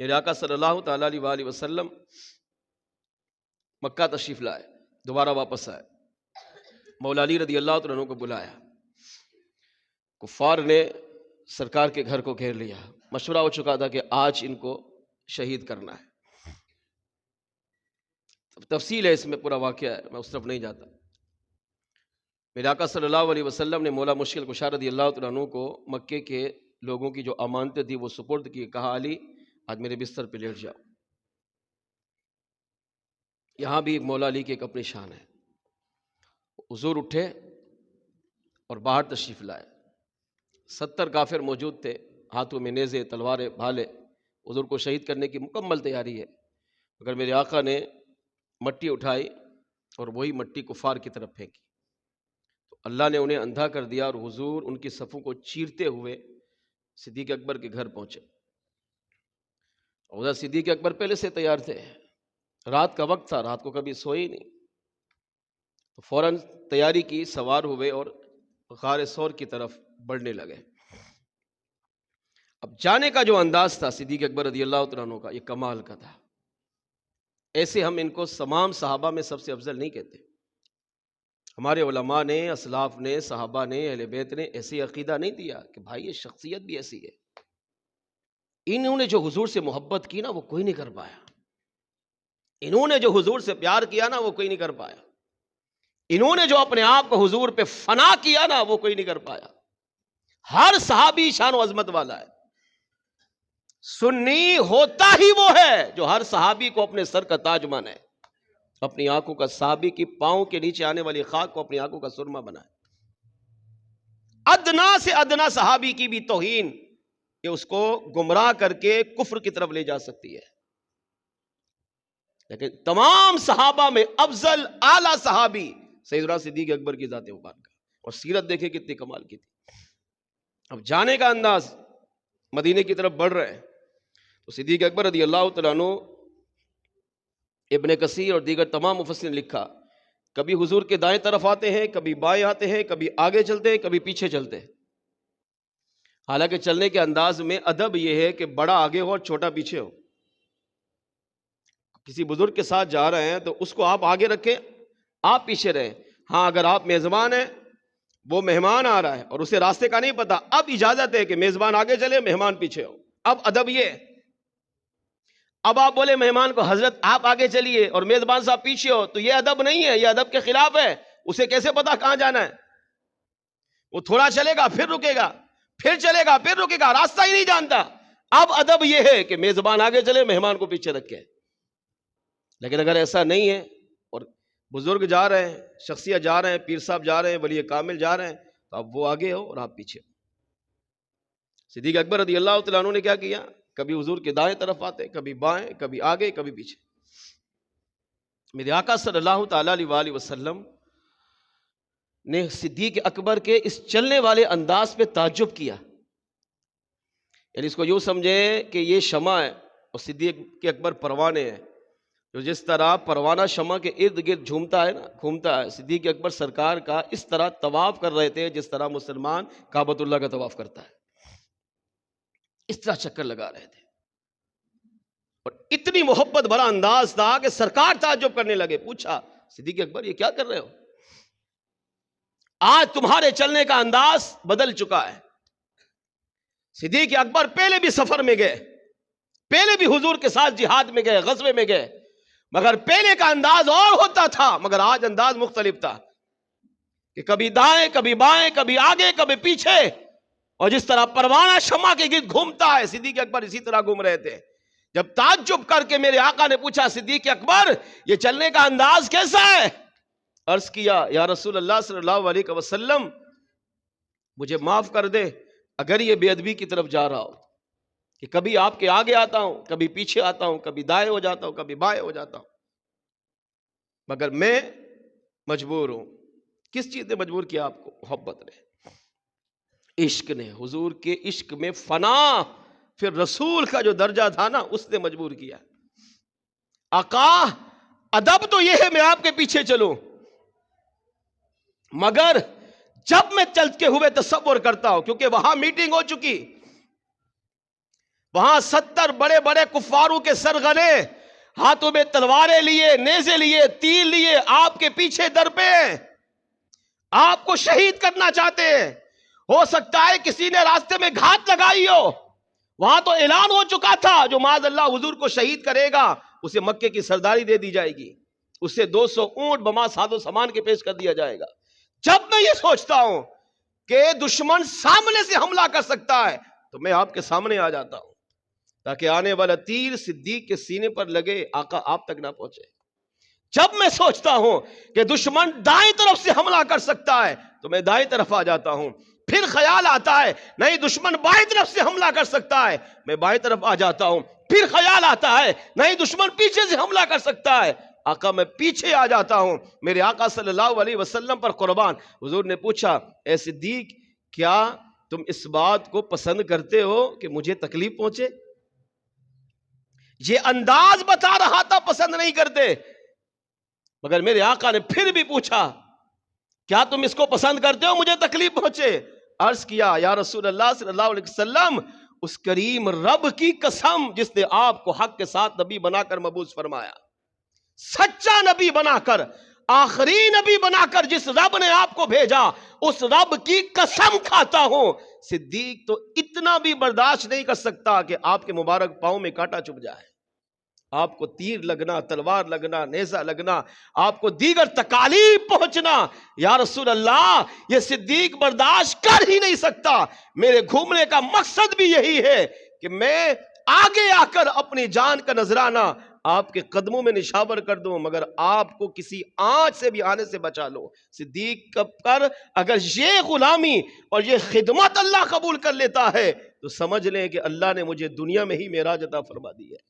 میرے آقا صلی اللہ تعالیٰ علیہ وآلہ وسلم مکہ تشریف لائے، دوبارہ واپس آئے، مولا علی رضی اللہ عنہ کو بلایا، کفار نے سرکار کے گھر کو گھیر لیا، مشورہ ہو چکا تھا کہ آج ان کو شہید کرنا ہے۔ تفصیل ہے اس میں، پورا واقعہ ہے، میں اس طرف نہیں جاتا۔ میرے آقا صلی اللہ علیہ وسلم نے مولا مشکل کشا رضی اللہ عنہ کو مکے کے لوگوں کی جو امانتیں تھی وہ سپرد کی، کہا علی آج میرے بستر پہ لیٹ جاؤ۔ یہاں بھی ایک مولا علی کی ایک اپنی شان ہے۔ حضور اٹھے اور باہر تشریف لائے، 70 کافر موجود تھے، ہاتھوں میں نیزے، تلواریں، بھالے، حضور کو شہید کرنے کی مکمل تیاری ہے، مگر میرے آقا نے مٹی اٹھائی اور وہی مٹی کفار کی طرف پھینکی، تو اللہ نے انہیں اندھا کر دیا اور حضور ان کی صفوں کو چیرتے ہوئے صدیق اکبر کے گھر پہنچے۔ ادھر صدیق اکبر پہلے سے تیار تھے، رات کا وقت تھا، رات کو کبھی سوئے ہی نہیں، تو فوراً تیاری کی، سوار ہوئے اور غار ثور کی طرف بڑھنے لگے۔ اب جانے کا جو انداز تھا صدیق اکبر رضی اللہ عنہ کا، یہ کمال کا تھا۔ ایسے ہم ان کو تمام صحابہ میں سب سے افضل نہیں کہتے، ہمارے علماء نے، اسلاف نے، صحابہ نے، اہل بیت نے ایسی عقیدہ نہیں دیا کہ بھائی یہ شخصیت بھی ایسی ہے۔ انہوں نے جو حضور سے محبت کی نا وہ کوئی نہیں کر پایا، انہوں نے جو حضور سے پیار کیا نا وہ کوئی نہیں کر پایا، انہوں نے جو اپنے آپ کو حضور پہ فنا کیا نا وہ کوئی نہیں کر پایا۔ ہر صحابی شان و عظمت والا ہے، سنی ہوتا ہی وہ ہے جو ہر صحابی کو اپنے سر کا تاج مانے، اپنی آنکھوں کا، صحابی کی پاؤں کے نیچے آنے والی خاک کو اپنی آنکھوں کا سرما بنائے۔ ادنا سے ادنا صحابی کی بھی توہین کہ اس کو گمراہ کر کے کفر کی طرف لے جا سکتی ہے، لیکن تمام صحابہ میں افضل اعلیٰ صحابی سیدنا صدیق اکبر کی ذات مبارکہ، اور سیرت دیکھیں کتنی کمال کی تھی۔ اب جانے کا انداز، مدینے کی طرف بڑھ رہے ہیں، تو صدیق اکبر رضی اللہ تعالیٰ عنہ، ابن کثیر اور دیگر تمام مفسرین نے لکھا، کبھی حضور کے دائیں طرف آتے ہیں، کبھی بائیں آتے ہیں، کبھی آگے چلتے ہیں، کبھی پیچھے چلتے ہیں۔ حالانکہ چلنے کے انداز میں ادب یہ ہے کہ بڑا آگے ہو اور چھوٹا پیچھے ہو۔ کسی بزرگ کے ساتھ جا رہے ہیں تو اس کو آپ آگے رکھیں، آپ پیچھے رہیں۔ ہاں اگر آپ میزبان ہیں، وہ مہمان آ رہا ہے اور اسے راستے کا نہیں پتا، اب اجازت ہے کہ میزبان آگے چلے، مہمان پیچھے ہو۔ اب ادب یہ ہے، اب آپ بولے مہمان کو حضرت آپ آگے چلیے اور میزبان صاحب پیچھے ہو، تو یہ ادب نہیں ہے، یہ ادب کے خلاف ہے۔ اسے کیسے پتا کہاں جانا ہے؟ وہ تھوڑا چلے گا پھر رکے گا، پھر چلے گا پھر رکے گا، راستہ ہی نہیں جانتا۔ اب ادب یہ ہے کہ میزبان آگے چلے، مہمان کو پیچھے رکھے۔ لیکن اگر ایسا نہیں ہے اور بزرگ جا رہے ہیں، شخصیت جا رہے ہیں، پیر صاحب جا رہے ہیں، ولی کامل جا رہے ہیں، تو اب وہ آگے ہو اور آپ پیچھے ہو۔ صدیق اکبر رضی اللہ تعالیٰ عنہ نے کیا کیا؟ کبھی حضور کے دائیں طرف آتے، کبھی بائیں، کبھی آگے، کبھی پیچھے۔ میرے آقا صلی اللہ تعالیٰ علیہ وآلہ وسلم نے صدیق اکبر کے اس چلنے والے انداز پہ تعجب کیا، یعنی اس کو یوں سمجھے کہ یہ شمع ہے اور صدیق اکبر پروانے ہیں، جو جس طرح پروانہ شمع کے ارد گرد جھومتا ہے نا، گھومتا ہے، صدیق اکبر سرکار کا اس طرح طواف کر رہے تھے جس طرح مسلمان کعبۃ اللہ کا طواف کرتا ہے، اس طرح چکر لگا رہے تھے، اور اتنی محبت بھرا انداز تھا کہ سرکار تعجب کرنے لگے۔ پوچھا صدیق اکبر یہ کیا کر رہے ہو؟ آج تمہارے چلنے کا انداز بدل چکا ہے۔ صدیق اکبر پہلے بھی سفر میں گئے، پہلے بھی حضور کے ساتھ جہاد میں گئے، غزوے میں گئے، مگر پہلے کا انداز اور ہوتا تھا، مگر آج انداز مختلف تھا کہ کبھی دائیں، کبھی بائیں، کبھی آگے، کبھی پیچھے، اور جس طرح پروانہ شمع کے گرد گھومتا ہے، صدیق اکبر اسی طرح گھوم رہے تھے۔ جب تعجب کر کے میرے آقا نے پوچھا صدیق اکبر یہ چلنے کا انداز کیسا ہے؟ عرض کیا یا رسول اللہ صلی اللہ علیہ وسلم مجھے معاف کر دے اگر یہ بے ادبی کی طرف جا رہا ہو کہ کبھی آپ کے آگے آتا ہوں، کبھی پیچھے آتا ہوں، کبھی دائیں ہو جاتا ہوں، کبھی بائیں ہو جاتا ہوں، مگر میں مجبور ہوں۔ کس چیز نے مجبور کیا آپ کو؟ محبت نے، عشق نے، حضور کے عشق میں فنا، پھر رسول کا جو درجہ تھا نا اس نے مجبور کیا۔ آقا ادب تو یہ ہے میں آپ کے پیچھے چلوں، مگر جب میں چلتے ہوئے تصور کرتا ہوں، کیونکہ وہاں میٹنگ ہو چکی، وہاں 70 بڑے بڑے کفاروں کے سرغنے ہاتھوں میں تلواریں لیے، نیزے لیے، تیر لیے، آپ کے پیچھے در پہ آپ کو شہید کرنا چاہتے ہیں۔ ہو سکتا ہے کسی نے راستے میں گھات لگائی ہو، وہاں تو اعلان ہو چکا تھا جو معاذ اللہ حضور کو شہید کرے گا اسے مکے کی سرداری دے دی جائے گی، اسے 200 اونٹ بما ساز و سامان کے پیش کر دیا جائے گا۔ جب میں یہ سوچتا ہوں کہ دشمن سامنے سے حملہ کر سکتا ہے تو میں آپ کے سامنے آ جاتا ہوں تاکہ آنے والا تیر صدیق کے سینے پر لگے، آقا آپ تک نہ پہنچے۔ جب میں سوچتا ہوں کہ دشمن دائیں طرف سے حملہ کر سکتا ہے تو میں دائیں طرف آ جاتا ہوں۔ پھر خیال آتا ہے نہیں دشمن بائیں طرف سے حملہ کر سکتا ہے، میں بائیں طرف آ جاتا ہوں۔ پھر خیال آتا ہے نہیں دشمن پیچھے سے حملہ کر سکتا ہے، آقا میں پیچھے آ جاتا ہوں۔ میرے آقا صلی اللہ علیہ وسلم پر قربان، حضور نے پوچھا اے صدیق کیا تم اس بات کو پسند کرتے ہو کہ مجھے تکلیف پہنچے؟ یہ انداز بتا رہا تھا پسند نہیں کرتے، مگر میرے آقا نے پھر بھی پوچھا کیا تم اس کو پسند کرتے ہو مجھے تکلیف پہنچے؟ عرض کیا یا رسول اللہ صلی اللہ علیہ وسلم اس کریم رب کی قسم جس نے آپ کو حق کے ساتھ نبی بنا کر مبعوث فرمایا، سچا نبی بنا کر، آخری نبی بنا کر جس رب نے آپ کو بھیجا، اس رب کی قسم کھاتا ہوں صدیق تو اتنا بھی برداشت نہیں کر سکتا کہ آپ کے مبارک پاؤں میں کانٹا چبھ جائے، آپ کو تیر لگنا، تلوار لگنا، نیزہ لگنا، آپ کو دیگر تکالیف پہنچنا، یا رسول اللہ یہ صدیق برداشت کر ہی نہیں سکتا۔ میرے گھومنے کا مقصد بھی یہی ہے کہ میں آگے آ کر اپنی جان کا نذرانہ آپ کے قدموں میں نشاور کر دوں، مگر آپ کو کسی آنچ سے بھی آنے سے بچا لو۔ صدیق پر اگر یہ غلامی اور یہ خدمت اللہ قبول کر لیتا ہے تو سمجھ لیں کہ اللہ نے مجھے دنیا میں ہی معراج عطا فرما دی ہے۔